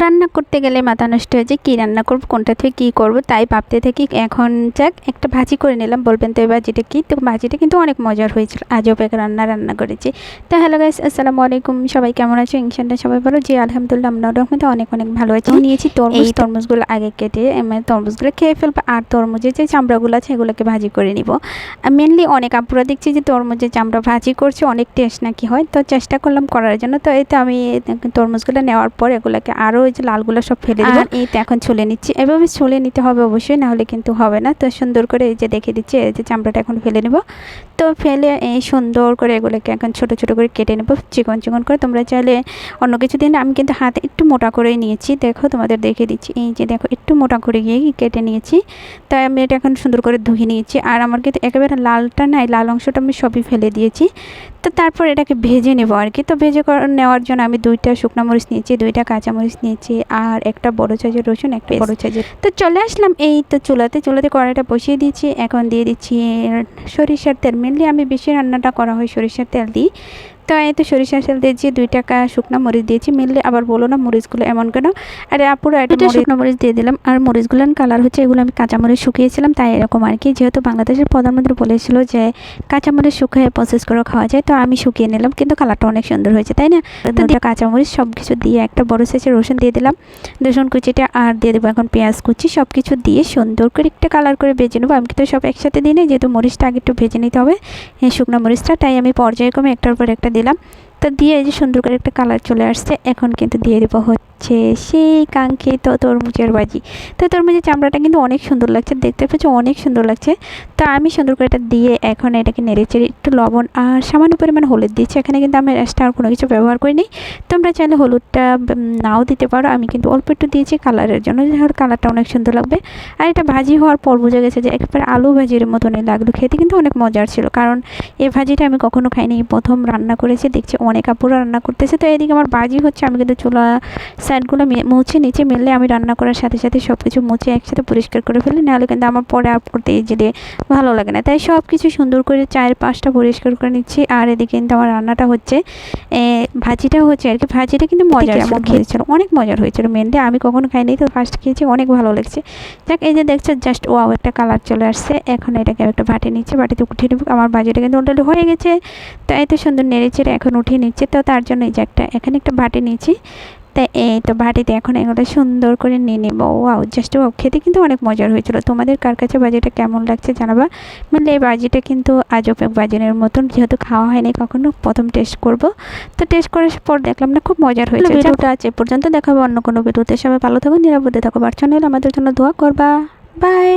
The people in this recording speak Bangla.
রান্না করতে গেলে মাথা নষ্ট হয়ে যায়, কী রান্না করব, কোনটা থেকে কী করব, তাই ভাবতে থাকি। এখন যাক একটা ভাজি করে নিলাম। বলবেন তো এই ভাজিটা কী? তো ভাজিটা কিন্তু অনেক মজার হয়েছিল। আজব এক রান্না করেছি। তো হ্যালো গাইস, আসসালামু আলাইকুম। সবাই কেমন আছো? ইনশাআল্লাহ সবাই ভালো। জি আলহামদুলিল্লাহ, আমরা রহমতে অনেক ভালো আছি। নিয়েছি তরমুজ। তরমুজগুলো আগে কেটে তরমুজগুলো খেয়ে ফেলবো, আর তরমুজের যে চামড়াগুলো আছে এগুলোকে ভাজি করে নিব। মেনলি অনেক আপুরা দেখছি যে তরমুজের চামড়া ভাজি করছে, অনেক টেস্ট নাকি হয়। তো চেষ্টা করলাম করার জন্য। তো এই তো আমি তরমুজগুলো নেওয়ার পর এগুলোকে আরও ওই যে লালগুলো সব ফেলে দিব। আর এই তো এখন ছুলে নিচ্ছি। এভাবে ছুলে নিতে হবে অবশ্যই, না হলে কিন্তু হবে না। তো সুন্দর করে এই যে দেখে দিচ্ছি, এই যে চামড়াটা এখন ফেলে নেব। তো ফেলে এই সুন্দর করে এগুলোকে এখন ছোট ছোট করে কেটে নেব, চিকন চিকন করে। তোমরা চাইলে অন্য কিছু দিন, আমি কিন্তু হাতে একটু মোটা করে নিয়েছি। দেখো তোমাদের দেখে দিচ্ছি, এই যে দেখো একটু মোটা করে গিয়ে কেটে নিয়েছি। তাই আমি এটা এখন সুন্দর করে ধুয়ে নিয়েছি। আর আমার কিন্তু একেবারে লালটা নাই, লাল অংশটা আমি সবই ফেলে দিয়েছি। তো তারপর এটাকে ভেজে নেব আর কি। তো ভেজে নেওয়ার জন্য আমি 2টা শুকনো মরিচ নিয়েছি, 2টা কাঁচামরিচ নিয়েছি, আর একটা বড় সাইজের রসুন, একটা বড় সাইজের। তো চলে আসলাম এই তো চুলাতে কড়াইটা বসিয়ে দিয়েছি। এখন দিয়ে দিচ্ছি সরিষার তেল। মেনলি আমি বেশি রান্নাটা করা হয় সরিষার তেল দিই। তো এই তো সরিষার তেল দিয়েছি, 2টা শুকনো মরিচ দিয়েছি। মেনলি আবার বলো না মরিচগুলো এমন কেন, আরে আপুরা এটা শুকনো মরিচ দিয়ে দিলাম। আর মরিচগুলোর কালার হচ্ছে, এগুলো আমি কাঁচামরিচ শুকিয়েছিলাম তাই এরকম আর কি। যেহেতু বাংলাদেশের প্রধানমন্ত্রী বলেছিল যে কাঁচামরিচ শুকিয়ে প্রসেস করে খাওয়া যায়, তো আমি শুকিয়ে নিলাম, কিন্তু কালারটা অনেক সুন্দর হয়েছে তাই না। তো 2টা কাঁচামরিচ সব কিছু দিয়ে, একটা বড় সাইজের রসুন দিয়ে দিলাম, রসুন কুচিটা, আর দিয়ে দেবো এখন পেঁয়াজ কুচি। সব কিছু দিয়ে সুন্দর করে একটা কালার করে ভেজে নেবো। আমি কিন্তু সব একসাথে দিই না, যেহেতু মরিচটা আগে একটু ভেজে নিতে হবে শুকনো মরিচটা, তাই আমি পর্যায়ক্রমে একটার পর একটা দিলাম। তো দিয়ে এই যে সুন্দর করে একটা কালার চলে আসছে। এখন কিন্তু দিয়ে দেবো হচ্ছে সেই কাঙ্ক্ষিত তরমুজের ভাজি। তো তরমুজের চামড়াটা কিন্তু অনেক সুন্দর লাগছে, দেখতে পাচ্ছ অনেক সুন্দর লাগছে। তো আমি সুন্দর করে এটা দিয়ে এখন এটাকে নেড়েচেড়ে একটু লবণ আর সামান্য পরিমাণ হলুদ দিচ্ছি। এখানে কিন্তু আমি এক্সট্রা আর কোনো কিছু ব্যবহার করিনি। তোমরা চাইলে হলুদটা নাও দিতে পারো, আমি কিন্তু অল্প একটু দিয়েছি কালারের জন্য, যেহেতু কালারটা অনেক সুন্দর লাগবে। আর এটা ভাজি হওয়ার পর বোঝা গেছে যে একেবারে আলু ভাজির মতনই লাগলো, খেতে কিন্তু অনেক মজার ছিল। কারণ এই ভাজিটা আমি কখনো খাইনি, প্রথম রান্না করেছি, দেখছি অনেক আপুরা রান্না করতেছে। তো এদিকে আমার ভাজি হচ্ছে, আমি কিন্তু চুলা সাইডগুলো মুছে নিচে মেললে আমি রান্না করার সাথে সাথে সব কিছু মুছে একসাথে পরিষ্কার করে ফেলি, নাহলে কিন্তু আমার পরে আর পড়তে যেতে ভালো লাগে না। তাই সব কিছু সুন্দর করে 4-5টা পরিষ্কার করে নিচ্ছি। আর এদিকে কিন্তু আমার রান্নাটা হচ্ছে, ভাজিটা হচ্ছে আর কি। ভাজিটা কিন্তু মজার হয়েছিল, অনেক মজার হয়েছিল। মেনলি আমি কখনো খাইনি, তো ফার্স্ট খেয়েছি, অনেক ভালো লাগছে। যাক এই যে দেখছো জাস্ট ওয়াও একটা কালার চলে আসছে। এখন এটাকে একটা বাটি নিচ্ছে, বাটিতে উঠিয়ে নেব। আমার ভাজিটা কিন্তু অলরেডি হয়ে গেছে। তো এত সুন্দর নেড়েচেড়ে এখন উঠিয়ে নিচ্ছে। তো তার জন্য এই যে এখানে একটা বাটি নিয়েছি। তাই এই তো বাটিতে এখন এগুলো সুন্দর করে নিয়ে নেব। ওয়াও জাস্ট ওয়াও, খেতে কিন্তু অনেক মজার হয়েছিল। তোমাদের কার কাছে ভাজিটা কেমন লাগছে জানাবা। মানে এই ভাজিটা কিন্তু আজব এক ভাজিনের মতন, যেহেতু খাওয়া হয়নি কখনো, প্রথম টেস্ট করব। তো টেস্ট করার পর দেখলাম না খুব মজার হয়েছে। ভিডিওটা আছে পর্যন্ত, দেখাবো অন্য কোনো ভিডিওতে। সবাই ভালো থাকো, নিরাপদে থাকো, বাচ্চা হলে আমাদের জন্য দোয়া করবা। বাই।